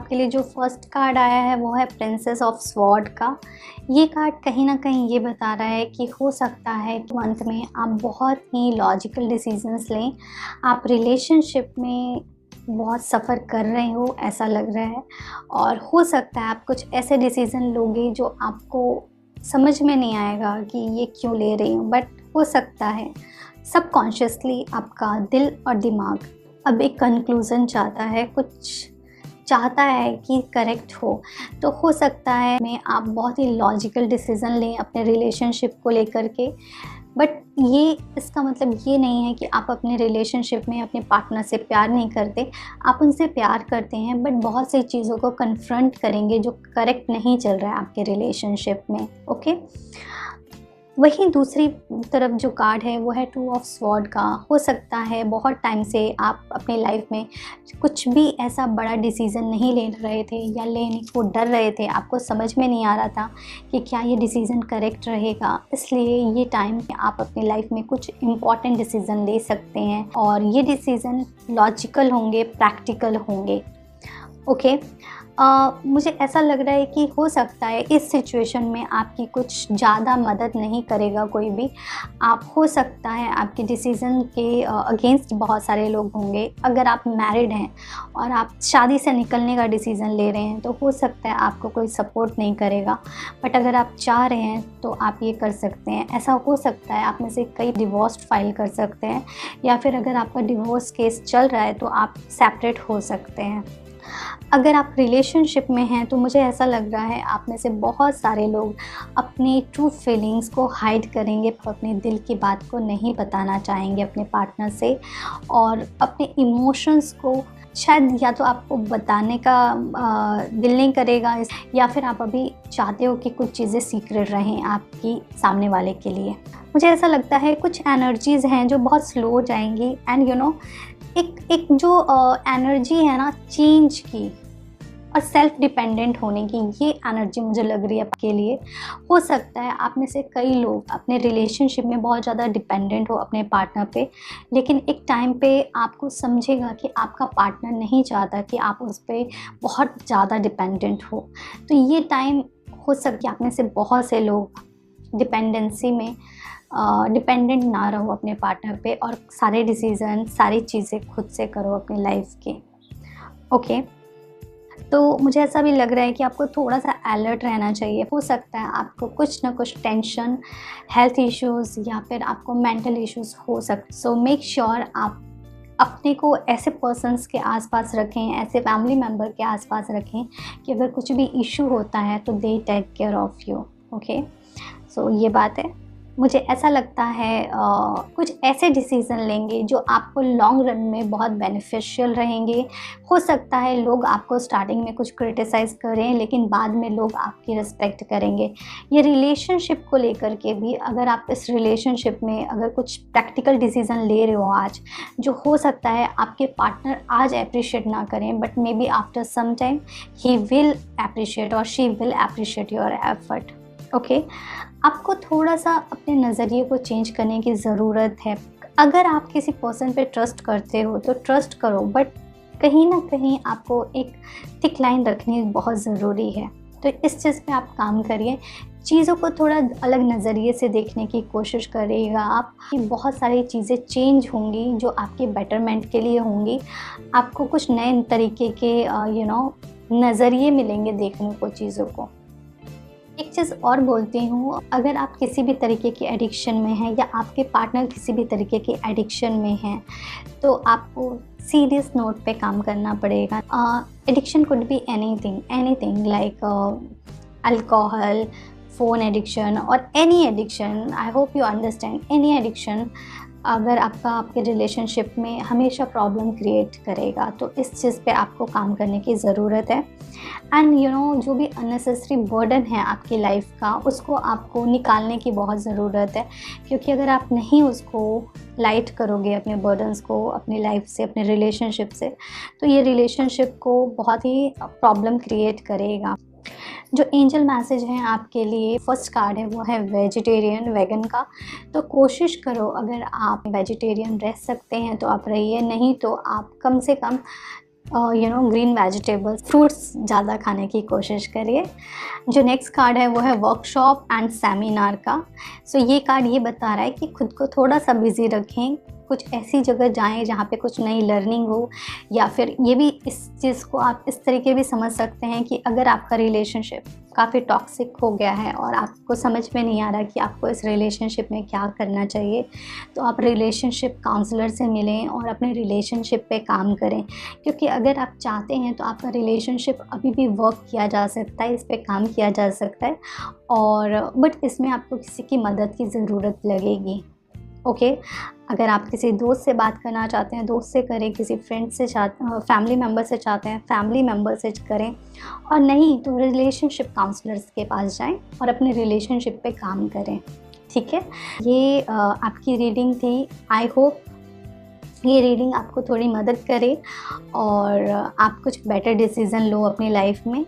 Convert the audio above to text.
आपके लिए जो फर्स्ट कार्ड आया है वो है प्रिंसेस ऑफ स्वॉर्ड का। ये कार्ड कहीं ना कहीं ये बता रहा है कि हो सकता है कि मंथ में आप बहुत ही लॉजिकल डिसीजंस लें। आप रिलेशनशिप में बहुत सफ़र कर रहे हो ऐसा लग रहा है, और हो सकता है आप कुछ ऐसे डिसीज़न लोगे जो आपको समझ में नहीं आएगा कि ये क्यों ले रही हूँ, बट हो सकता है सबकॉन्शियसली आपका दिल और दिमाग अब एक कंक्लूज़न चाहता है, कुछ चाहता है कि करेक्ट हो। तो हो सकता है में आप बहुत ही लॉजिकल डिसीज़न लें अपने रिलेशनशिप को लेकर के, बट ये इसका मतलब ये नहीं है कि आप अपने रिलेशनशिप में अपने पार्टनर से प्यार नहीं करते। आप उनसे प्यार करते हैं, बट बहुत सी चीज़ों को कन्फ्रंट करेंगे जो करेक्ट नहीं चल रहा है आपके रिलेशनशिप में। ओके, वहीं दूसरी तरफ जो कार्ड है वो है टू ऑफ स्वॉर्ड का। हो सकता है बहुत टाइम से आप अपनी लाइफ में कुछ भी ऐसा बड़ा डिसीज़न नहीं ले रहे थे या लेने को डर रहे थे, आपको समझ में नहीं आ रहा था कि क्या ये डिसीज़न करेक्ट रहेगा। इसलिए ये टाइम आप अपनी लाइफ में कुछ इम्पॉर्टेंट डिसीज़न ले सकते हैं, और ये डिसीज़न लॉजिकल होंगे, प्रैक्टिकल होंगे। ओके, मुझे ऐसा लग रहा है कि हो सकता है इस सिचुएशन में आपकी कुछ ज़्यादा मदद नहीं करेगा कोई भी। आप हो सकता है आपके डिसीज़न के अगेंस्ट बहुत सारे लोग होंगे। अगर आप मैरिड हैं और आप शादी से निकलने का डिसीज़न ले रहे हैं तो हो सकता है आपको कोई सपोर्ट नहीं करेगा, बट अगर आप चाह रहे हैं तो आप ये कर सकते हैं। ऐसा हो सकता है आप में से कई डिवोर्स फाइल कर सकते हैं, या फिर अगर आपका डिवोर्स केस चल रहा है तो आप सेपरेट हो सकते हैं। अगर आप रिलेशनशिप में हैं तो मुझे ऐसा लग रहा है आप में से बहुत सारे लोग अपनी ट्रू फीलिंग्स को हाइड करेंगे, अपने दिल की बात को नहीं बताना चाहेंगे अपने पार्टनर से, और अपने इमोशंस को शायद या तो आपको बताने का दिल नहीं करेगा, या फिर आप अभी चाहते हो कि कुछ चीज़ें सीक्रेट रहें आपकी सामने वाले के लिए। मुझे ऐसा लगता है कुछ एनर्जीज़ हैं जो बहुत स्लो हो जाएंगी, एंड एक जो एनर्जी है ना चेंज की और सेल्फ डिपेंडेंट होने की, ये एनर्जी मुझे लग रही है आपके लिए। हो सकता है आप में से कई लोग अपने रिलेशनशिप में बहुत ज़्यादा डिपेंडेंट हो अपने पार्टनर पे, लेकिन एक टाइम पे आपको समझेगा कि आपका पार्टनर नहीं चाहता कि आप उस पर बहुत ज़्यादा डिपेंडेंट हो। तो ये टाइम हो सकता है आप में से बहुत से लोग डिपेंडेंसी में डिपेंडेंट ना रहो अपने पार्टनर पे, और सारे डिसीज़न सारी चीज़ें खुद से करो अपनी लाइफ की। ओके, तो मुझे ऐसा भी लग रहा है कि आपको थोड़ा सा अलर्ट रहना चाहिए। हो सकता है आपको कुछ ना कुछ टेंशन, हेल्थ इश्यूज़ या फिर आपको मेंटल इश्यूज़ हो सकते। सो मेक श्योर आप अपने को ऐसे पर्सन्स के आसपास रखें, ऐसे फैमिली मेम्बर के आसपास रखें कि अगर कुछ भी इशू होता है तो they take care of you. Okay, so ये बात है। मुझे ऐसा लगता है कुछ ऐसे डिसीज़न लेंगे जो आपको लॉन्ग रन में बहुत बेनिफिशियल रहेंगे। हो सकता है लोग आपको स्टार्टिंग में कुछ क्रिटिसाइज़ करें, लेकिन बाद में लोग आपकी रिस्पेक्ट करेंगे। ये रिलेशनशिप को लेकर के भी, अगर आप इस रिलेशनशिप में अगर कुछ प्रैक्टिकल डिसीज़न ले रहे हो आज, जो हो सकता है आपके पार्टनर आज अप्रिशिएट ना करें, but may be after some time he will appreciate और she will appreciate your effort. Okay, आपको थोड़ा सा अपने नज़रिए को चेंज करने की ज़रूरत है। अगर आप किसी पर्सन पे ट्रस्ट करते हो तो ट्रस्ट करो, बट कहीं ना कहीं आपको एक थिक लाइन रखनी बहुत ज़रूरी है। तो इस चीज़ पे आप काम करिए, चीज़ों को थोड़ा अलग नज़रिए से देखने की कोशिश करिएगा आप। बहुत सारी चीज़ें चेंज होंगी जो आपके बेटरमेंट के लिए होंगी। आपको कुछ नए तरीके के नज़रिए मिलेंगे देखने को चीज़ों को। एक चीज़ और बोलती हूँ, अगर आप किसी भी तरीके की एडिक्शन में हैं या आपके पार्टनर किसी भी तरीके की एडिक्शन में हैं, तो आपको सीरियस नोट पे काम करना पड़ेगा। Addiction could be anything like alcohol, phone addiction और any addiction. I hope you understand, any addiction अगर आपके रिलेशनशिप में हमेशा प्रॉब्लम क्रिएट करेगा, तो इस चीज़ पे आपको काम करने की ज़रूरत है। एंड जो भी अननेसेसरी बर्डन है आपकी लाइफ का, उसको आपको निकालने की बहुत ज़रूरत है, क्योंकि अगर आप नहीं उसको लाइट करोगे अपने बर्डन्स को अपनी लाइफ से, अपने रिलेशनशिप से, तो ये रिलेशनशिप को बहुत ही प्रॉब्लम क्रिएट करेगा। जो एंजल मैसेज है आपके लिए, फर्स्ट कार्ड है वो है वेजिटेरियन, वेगन का। तो कोशिश करो, अगर आप वेजिटेरियन रह सकते हैं तो आप रहिए, नहीं तो आप कम से कम ग्रीन वेजिटेबल्स, फ्रूट्स ज़्यादा खाने की कोशिश करिए। जो नेक्स्ट कार्ड है वो है वर्कशॉप एंड सेमिनार का। सो ये कार्ड ये बता रहा है कि खुद को थोड़ा सा बिजी रखें, कुछ ऐसी जगह जाएं जहाँ पे कुछ नई लर्निंग हो, या फिर ये भी इस चीज़ को आप इस तरीके भी समझ सकते हैं कि अगर आपका रिलेशनशिप काफ़ी टॉक्सिक हो गया है और आपको समझ में नहीं आ रहा कि आपको इस रिलेशनशिप में क्या करना चाहिए, तो आप रिलेशनशिप काउंसलर से मिलें और अपने रिलेशनशिप पे काम करें। क्योंकि अगर आप चाहते हैं तो आपका रिलेशनशिप अभी भी वर्क किया जा सकता है, इस पे काम किया जा सकता है, और बट इसमें आपको किसी की मदद की ज़रूरत लगेगी। ओके, अगर आप किसी दोस्त से बात करना चाहते हैं, दोस्त से करें, किसी फ्रेंड से फैमिली मेम्बर से चाहते हैं, फैमिली मेम्बर से करें, और नहीं तो रिलेशनशिप काउंसलर्स के पास जाएं और अपने रिलेशनशिप पे काम करें। ठीक है, ये आपकी रीडिंग थी। आई होप ये रीडिंग आपको थोड़ी मदद करे और आप कुछ बेटर डिसीज़न लो अपनी लाइफ में।